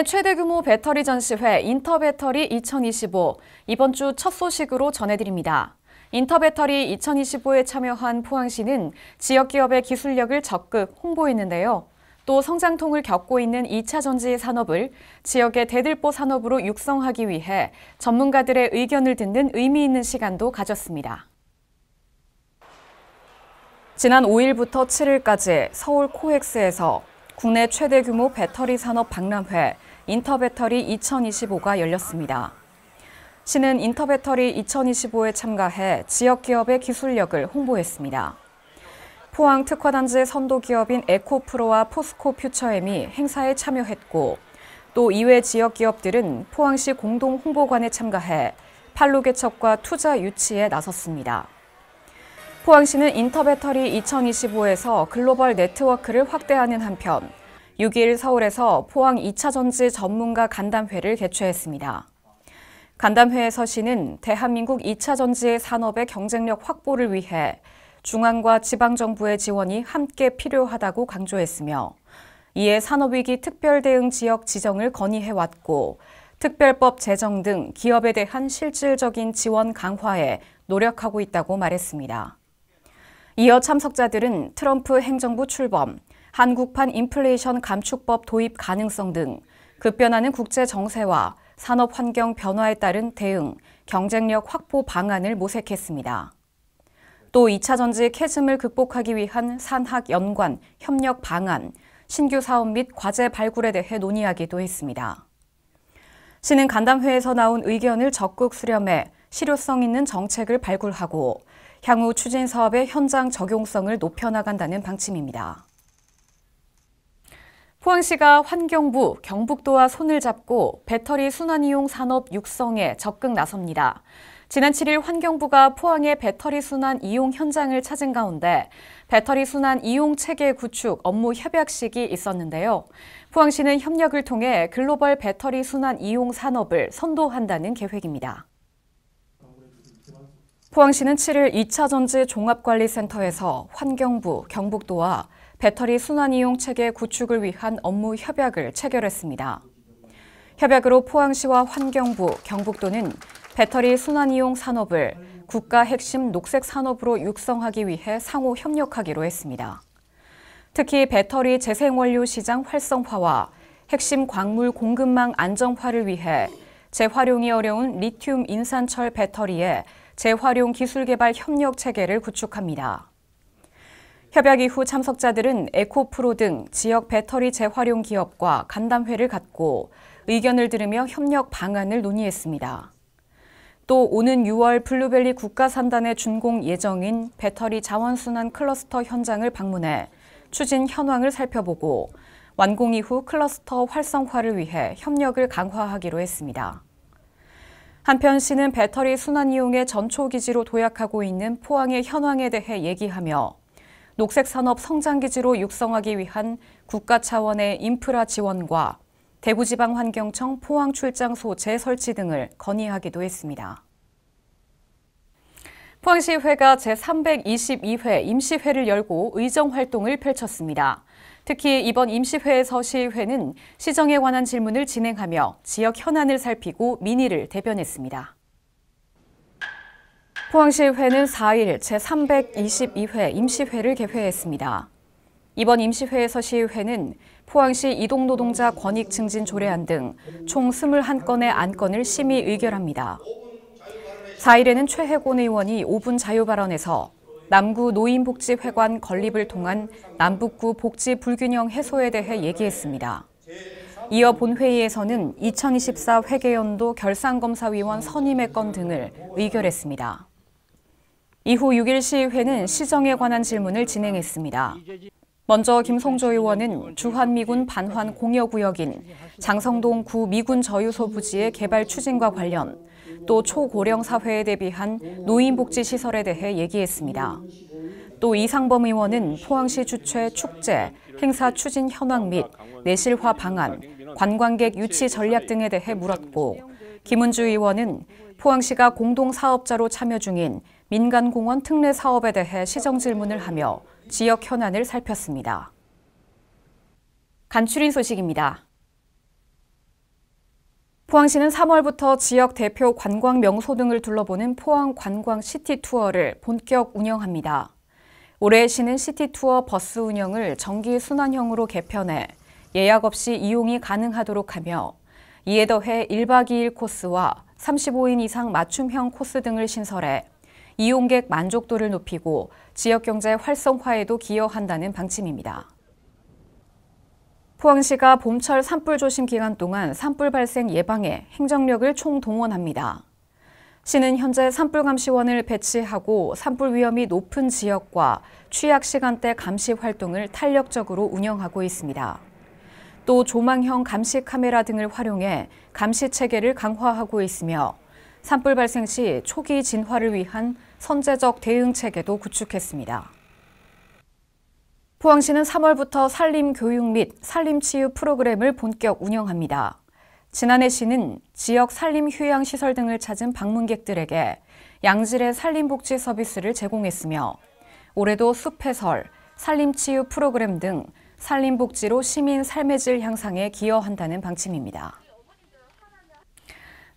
최대 규모 배터리 전시회 인터배터리 2025 이번 주 첫 소식으로 전해드립니다. 인터배터리 2025에 참여한 포항시는 지역 기업의 기술력을 적극 홍보했는데요. 또 성장통을 겪고 있는 2차 전지 산업을 지역의 대들보 산업으로 육성하기 위해 전문가들의 의견을 듣는 의미 있는 시간도 가졌습니다. 지난 5일부터 7일까지 서울 코엑스에서 국내 최대 규모 배터리 산업 박람회 인터배터리 2025가 열렸습니다. 시는 인터배터리 2025에 참가해 지역 기업의 기술력을 홍보했습니다. 포항 특화단지 선도 기업인 에코프로와 포스코 퓨처엠이 행사에 참여했고, 또 이외 지역 기업들은 포항시 공동 홍보관에 참가해 판로 개척과 투자 유치에 나섰습니다. 포항시는 인터배터리 2025에서 글로벌 네트워크를 확대하는 한편 6일 서울에서 포항 2차 전지 전문가 간담회를 개최했습니다. 간담회에서 시는 대한민국 2차 전지 산업의 경쟁력 확보를 위해 중앙과 지방정부의 지원이 함께 필요하다고 강조했으며, 이에 산업위기 특별대응 지역 지정을 건의해왔고 특별법 제정 등 기업에 대한 실질적인 지원 강화에 노력하고 있다고 말했습니다. 이어 참석자들은 트럼프 행정부 출범, 한국판 인플레이션 감축법 도입 가능성 등 급변하는 국제 정세와 산업 환경 변화에 따른 대응, 경쟁력 확보 방안을 모색했습니다. 또 2차 전지 캐즘을 극복하기 위한 산학 연관, 협력 방안, 신규 사업 및 과제 발굴에 대해 논의하기도 했습니다. 시는 간담회에서 나온 의견을 적극 수렴해 실효성 있는 정책을 발굴하고 향후 추진 사업의 현장 적용성을 높여나간다는 방침입니다. 포항시가 환경부, 경북도와 손을 잡고 배터리 순환이용 산업 육성에 적극 나섭니다. 지난 7일 환경부가 포항의 배터리 순환 이용 현장을 찾은 가운데 배터리 순환 이용 체계 구축 업무 협약식이 있었는데요. 포항시는 협력을 통해 글로벌 배터리 순환 이용 산업을 선도한다는 계획입니다. 포항시는 7일 2차 전지 종합관리센터에서 환경부, 경북도와 배터리 순환 이용 체계 구축을 위한 업무 협약을 체결했습니다. 협약으로 포항시와 환경부, 경북도는 배터리 순환 이용 산업을 국가 핵심 녹색 산업으로 육성하기 위해 상호 협력하기로 했습니다. 특히 배터리 재생원료 시장 활성화와 핵심 광물 공급망 안정화를 위해 재활용이 어려운 리튬 인산철 배터리의 재활용 기술 개발 협력 체계를 구축합니다. 협약 이후 참석자들은 에코프로 등 지역 배터리 재활용 기업과 간담회를 갖고 의견을 들으며 협력 방안을 논의했습니다. 또 오는 6월 블루벨리 국가산단에 준공 예정인 배터리 자원순환 클러스터 현장을 방문해 추진 현황을 살펴보고 완공 이후 클러스터 활성화를 위해 협력을 강화하기로 했습니다. 한편 시는 배터리 순환 이용의 전초기지로 도약하고 있는 포항의 현황에 대해 얘기하며 녹색산업 성장기지로 육성하기 위한 국가 차원의 인프라 지원과 대구지방환경청 포항출장소 재설치 등을 건의하기도 했습니다. 포항시의회가 제322회 임시회를 열고 의정활동을 펼쳤습니다. 특히 이번 임시회에서 시의회는 시정에 관한 질문을 진행하며 지역 현안을 살피고 민의를 대변했습니다. 포항시의회는 4일 제322회 임시회를 개회했습니다. 이번 임시회에서 시의회는 포항시 이동노동자 권익 증진 조례안 등 총 21건의 안건을 심의 의결합니다. 4일에는 최혜곤 의원이 5분 자유발언에서 남구 노인복지회관 건립을 통한 남북구 복지 불균형 해소에 대해 얘기했습니다. 이어 본회의에서는 2024 회계연도 결산검사위원 선임의 건 등을 의결했습니다. 이후 6일 시의회는 시정에 관한 질문을 진행했습니다. 먼저 김성조 의원은 주한미군 반환 공여구역인 장성동 구 미군 저유소 부지의 개발 추진과 관련, 또 초고령 사회에 대비한 노인복지시설에 대해 얘기했습니다. 또 이상범 의원은 포항시 주최 축제, 행사 추진 현황 및 내실화 방안, 관광객 유치 전략 등에 대해 물었고, 김은주 의원은 포항시가 공동사업자로 참여 중인 민간공원 특례 사업에 대해 시정 질문을 하며 지역 현안을 살폈습니다. 간추린 소식입니다. 포항시는 3월부터 지역 대표 관광 명소 등을 둘러보는 포항 관광 시티 투어를 본격 운영합니다. 올해 시는 시티 투어 버스 운영을 정기 순환형으로 개편해 예약 없이 이용이 가능하도록 하며 이에 더해 1박 2일 코스와 35인 이상 맞춤형 코스 등을 신설해 이용객 만족도를 높이고 지역 경제 활성화에도 기여한다는 방침입니다. 포항시가 봄철 산불 조심 기간 동안 산불 발생 예방에 행정력을 총동원합니다. 시는 현재 산불 감시원을 배치하고 산불 위험이 높은 지역과 취약 시간대 감시 활동을 탄력적으로 운영하고 있습니다. 또 조망형 감시 카메라 등을 활용해 감시 체계를 강화하고 있으며 산불 발생 시 초기 진화를 위한 선제적 대응 체계도 구축했습니다. 포항시는 3월부터 산림 교육 및 산림 치유 프로그램을 본격 운영합니다. 지난해 시는 지역 산림 휴양 시설 등을 찾은 방문객들에게 양질의 산림 복지 서비스를 제공했으며 올해도 숲 해설, 산림 치유 프로그램 등 산림 복지로 시민 삶의 질 향상에 기여한다는 방침입니다.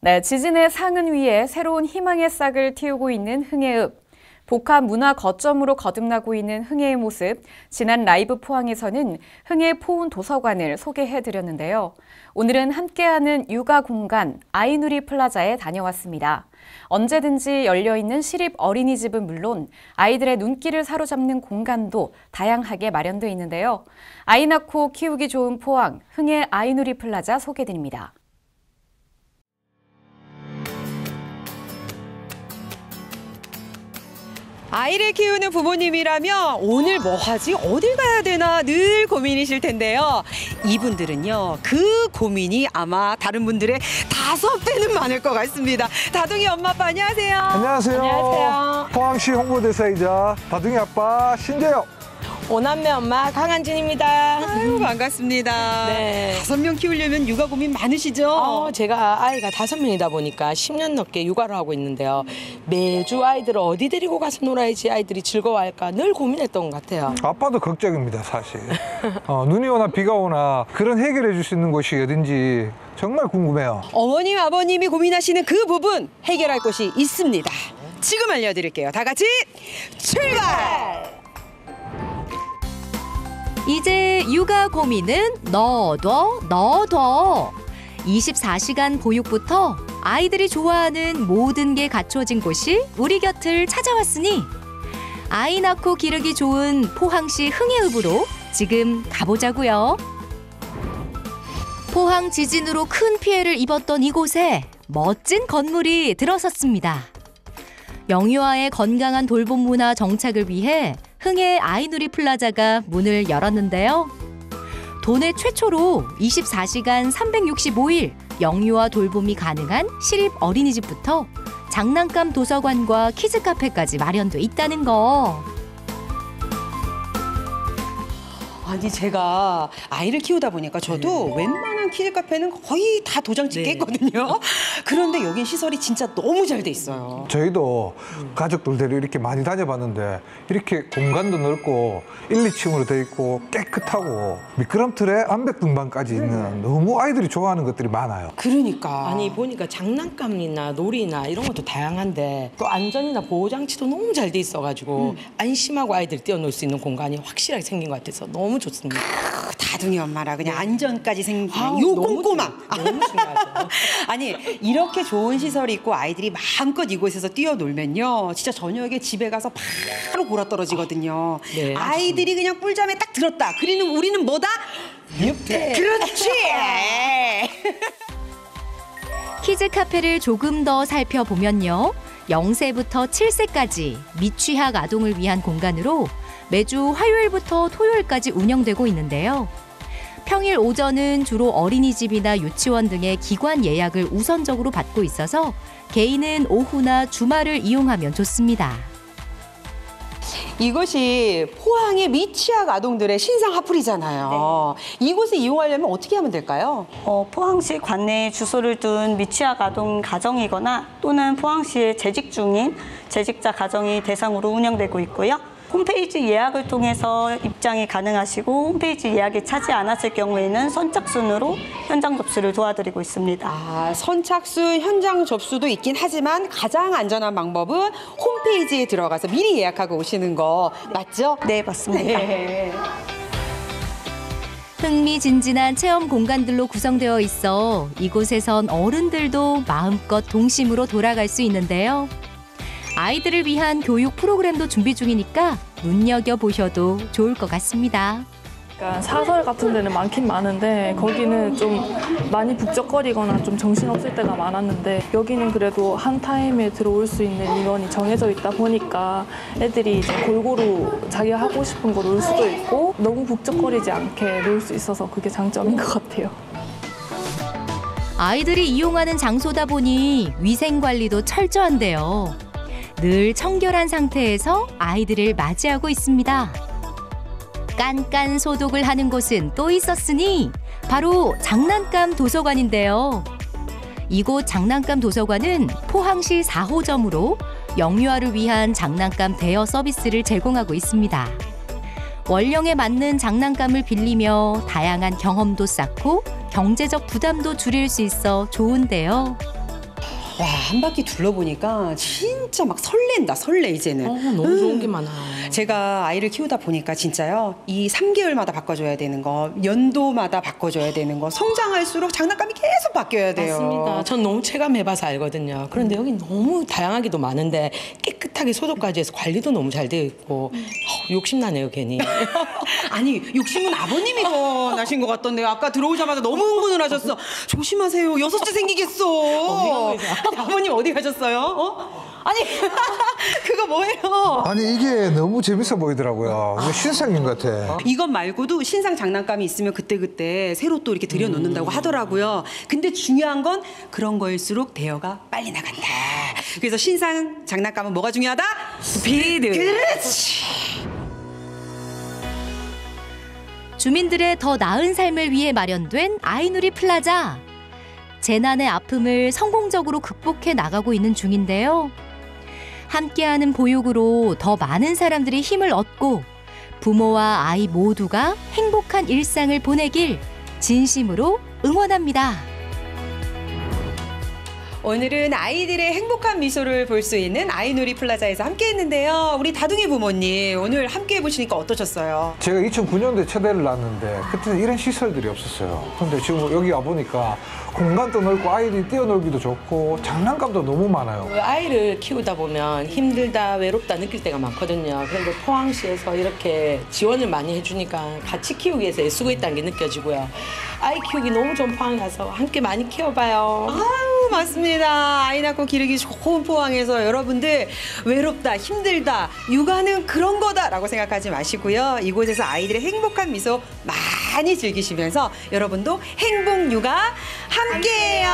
네, 지진의 상흔 위에 새로운 희망의 싹을 틔우고 있는 흥해읍. 복합 문화 거점으로 거듭나고 있는 흥해의 모습, 지난 라이브 포항에서는 흥해 포운 도서관을 소개해드렸는데요. 오늘은 함께하는 육아 공간 아이누리 플라자에 다녀왔습니다. 언제든지 열려있는 시립 어린이집은 물론 아이들의 눈길을 사로잡는 공간도 다양하게 마련되어 있는데요. 아이 낳고 키우기 좋은 포항, 흥해 아이누리 플라자 소개드립니다. 아이를 키우는 부모님이라면 오늘 뭐 하지? 어딜 가야 되나 늘 고민이실 텐데요. 이분들은요, 그 고민이 아마 다른 분들의 5배는 많을 것 같습니다. 다둥이 엄마 아빠 안녕하세요. 안녕하세요. 안녕하세요. 포항시 홍보대사이자 다둥이 아빠 신재혁. 오남매 엄마 강한진입니다. 아유, 반갑습니다. 네. 5명 키우려면 육아 고민 많으시죠? 제가 아이가 5명이다 보니까 10년 넘게 육아를 하고 있는데요. 매주 아이들을 어디 데리고 가서 놀아야지 아이들이 즐거워할까 늘 고민했던 것 같아요. 아빠도 걱정입니다, 사실. 눈이 오나 비가 오나 그런 해결해 줄 수 있는 곳이 어딘지 정말 궁금해요. 어머님, 아버님이 고민하시는 그 부분 해결할 곳이 있습니다. 지금 알려드릴게요. 다 같이 출발! 이제 육아 고민은 넣어둬. 24시간 보육부터 아이들이 좋아하는 모든 게 갖춰진 곳이 우리 곁을 찾아왔으니 아이 낳고 기르기 좋은 포항시 흥해읍으로 지금 가보자고요. 포항 지진으로 큰 피해를 입었던 이곳에 멋진 건물이 들어섰습니다. 영유아의 건강한 돌봄 문화 정착을 위해 흥해 아이누리 플라자가 문을 열었는데요. 도내 최초로 24시간 365일 영유아 돌봄이 가능한 시립 어린이집부터 장난감 도서관과 키즈 카페까지 마련돼 있다는 거. 아니, 제가 아이를 키우다 보니까 저도 웬만한 키즈 카페는 거의 다 도장 찍게 했거든요. 그런데 여긴 시설이 진짜 너무 잘 돼 있어요. 저희도 가족들 데리고 이렇게 많이 다녀봤는데 이렇게 공간도 넓고 1, 2층으로 돼 있고 깨끗하고 미끄럼틀에 암벽 등반까지 있는 너무 아이들이 좋아하는 것들이 많아요. 그러니까. 아니 보니까 장난감이나 놀이나 이런 것도 다양한데 또 안전이나 보호 장치도 너무 잘 돼 있어가지고 안심하고 아이들 뛰어놀 수 있는 공간이 확실하게 생긴 것 같아서 너무 좋습니다. 다둥이 엄마라 그냥 안전까지 생긴 아우, 요 너무 꼼꼼함. 너무 중요하죠. 아니, 이렇게 좋은 시설이 있고 아이들이 마음껏 이곳에서 뛰어놀면요, 진짜 저녁에 집에 가서 바로 골아떨어지거든요. 네, 아이들이 그냥 꿀잠에 딱 들었다. 그리는 우리는 뭐다? 육퇴. 그렇지. 키즈 카페를 조금 더 살펴보면요. 0세부터 7세까지 미취학 아동을 위한 공간으로 매주 화요일부터 토요일까지 운영되고 있는데요. 평일 오전은 주로 어린이집이나 유치원 등의 기관 예약을 우선적으로 받고 있어서 개인은 오후나 주말을 이용하면 좋습니다. 이곳이 포항의 미취학 아동들의 신상 핫플이잖아요. 이곳을 이용하려면 어떻게 하면 될까요? 포항시 관내에 주소를 둔 미취학 아동 가정이거나 또는 포항시에 재직 중인 재직자 가정이 대상으로 운영되고 있고요. 홈페이지 예약을 통해서 입장이 가능하시고 홈페이지 예약이 차지 않았을 경우에는 선착순으로 현장 접수를 도와드리고 있습니다. 아, 선착순 현장 접수도 있긴 하지만 가장 안전한 방법은 홈페이지에 들어가서 미리 예약하고 오시는 거 맞죠? 네, 맞습니다. 네. 흥미진진한 체험 공간들로 구성되어 있어 이곳에선 어른들도 마음껏 동심으로 돌아갈 수 있는데요. 아이들을 위한 교육 프로그램도 준비 중이니까 눈여겨보셔도 좋을 것 같습니다. 그러니까 사설 같은 데는 많긴 많은데 거기는 좀 많이 북적거리거나 좀 정신없을 때가 많았는데 여기는 그래도 한 타임에 들어올 수 있는 인원이 정해져 있다 보니까 애들이 이제 골고루 자기가 하고 싶은 거 놀 수도 있고 너무 북적거리지 않게 놀 수 있어서 그게 장점인 것 같아요. 아이들이 이용하는 장소다 보니 위생관리도 철저한데요. 늘 청결한 상태에서 아이들을 맞이하고 있습니다. 깐깐 소독을 하는 곳은 또 있었으니 바로 장난감 도서관인데요. 이곳 장난감 도서관은 포항시 4호점으로 영유아를 위한 장난감 대여 서비스를 제공하고 있습니다. 원령에 맞는 장난감을 빌리며 다양한 경험도 쌓고 경제적 부담도 줄일 수 있어 좋은데요. 와, 한 바퀴 둘러보니까 진짜 막 설렌다, 설레 이제는. 너무 좋은 게 많아. 제가 아이를 키우다 보니까 진짜요. 이 3개월마다 바꿔줘야 되는 거, 연도마다 바꿔줘야 되는 거, 성장할수록 장난감이 계속 바뀌어야 돼요. 맞습니다. 전 너무 체감해봐서 알거든요. 그런데 여기 너무 다양하기도 많은데 깨끗하게 소독까지 해서 관리도 너무 잘 되어 있고 욕심나네요, 괜히. 아니, 욕심은 아버님이 더 나신 것 같던데요. 아까 들어오자마자 너무 흥분을 하셨어. 조심하세요. 6째 생기겠어. 아버님 어디 가셨어요? 아니, 그거 뭐예요? 아니 이게 너무 재밌어 보이더라고요. 이거 신상인 것 같아. 이것 말고도 신상 장난감이 있으면 그때그때 새로 또 이렇게 들여놓는다고 하더라고요. 근데 중요한 건 그런 거일수록 대여가 빨리 나간다. 그래서 신상 장난감은 뭐가 중요하다? 스피드. 그렇지. 주민들의 더 나은 삶을 위해 마련된 아이누리 플라자. 재난의 아픔을 성공적으로 극복해 나가고 있는 중인데요. 함께하는 보육으로 더 많은 사람들이 힘을 얻고 부모와 아이 모두가 행복한 일상을 보내길 진심으로 응원합니다. 오늘은 아이들의 행복한 미소를 볼 수 있는 아이누리 플라자에서 함께했는데요. 우리 다둥이 부모님 오늘 함께해 보시니까 어떠셨어요? 제가 2009년도에 체대를 낳았는데 그때는 이런 시설들이 없었어요. 근데 지금 여기 와보니까 공간도 넓고 아이들이 뛰어놀기도 좋고 장난감도 너무 많아요. 아이를 키우다 보면 힘들다, 외롭다 느낄 때가 많거든요. 그런데 포항시에서 이렇게 지원을 많이 해주니까 같이 키우기 위해서 애쓰고 있다는 게 느껴지고요. 아이 키우기 너무 좋은 포항 가서 함께 많이 키워봐요. 아유, 맞습니다. 아이 낳고 기르기 좋은 포항에서 여러분들 외롭다, 힘들다, 육아는 그런 거다라고 생각하지 마시고요. 이곳에서 아이들의 행복한 미소 많이 즐기시면서 여러분도 행복 육아 함께해요.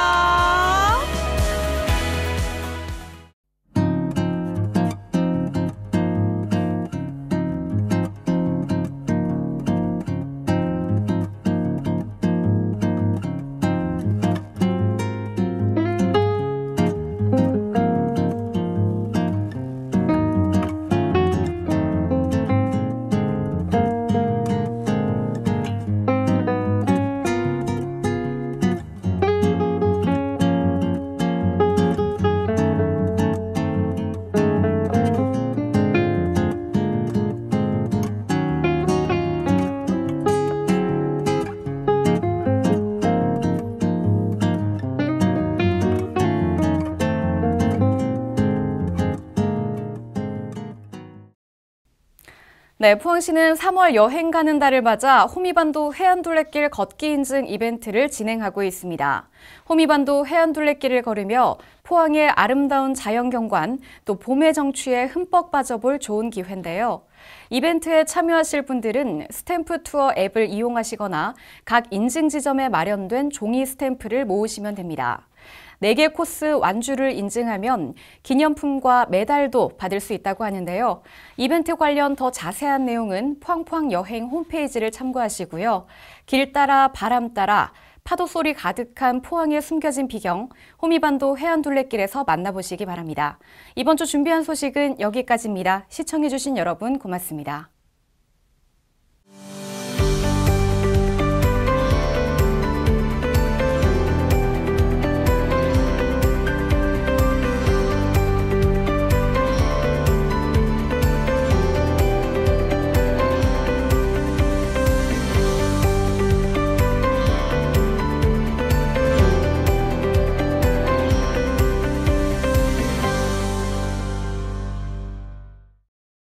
네, 포항시는 3월 여행 가는 달을 맞아 호미반도 해안둘레길 걷기 인증 이벤트를 진행하고 있습니다. 호미반도 해안둘레길을 걸으며 포항의 아름다운 자연경관, 또 봄의 정취에 흠뻑 빠져볼 좋은 기회인데요. 이벤트에 참여하실 분들은 스탬프 투어 앱을 이용하시거나 각 인증 지점에 마련된 종이 스탬프를 모으시면 됩니다. 4개 코스 완주를 인증하면 기념품과 메달도 받을 수 있다고 하는데요. 이벤트 관련 더 자세한 내용은 포항 여행 홈페이지를 참고하시고요. 길 따라 바람 따라 파도 소리 가득한 포항의 숨겨진 비경, 호미반도 해안둘레길에서 만나보시기 바랍니다. 이번 주 준비한 소식은 여기까지입니다. 시청해주신 여러분 고맙습니다.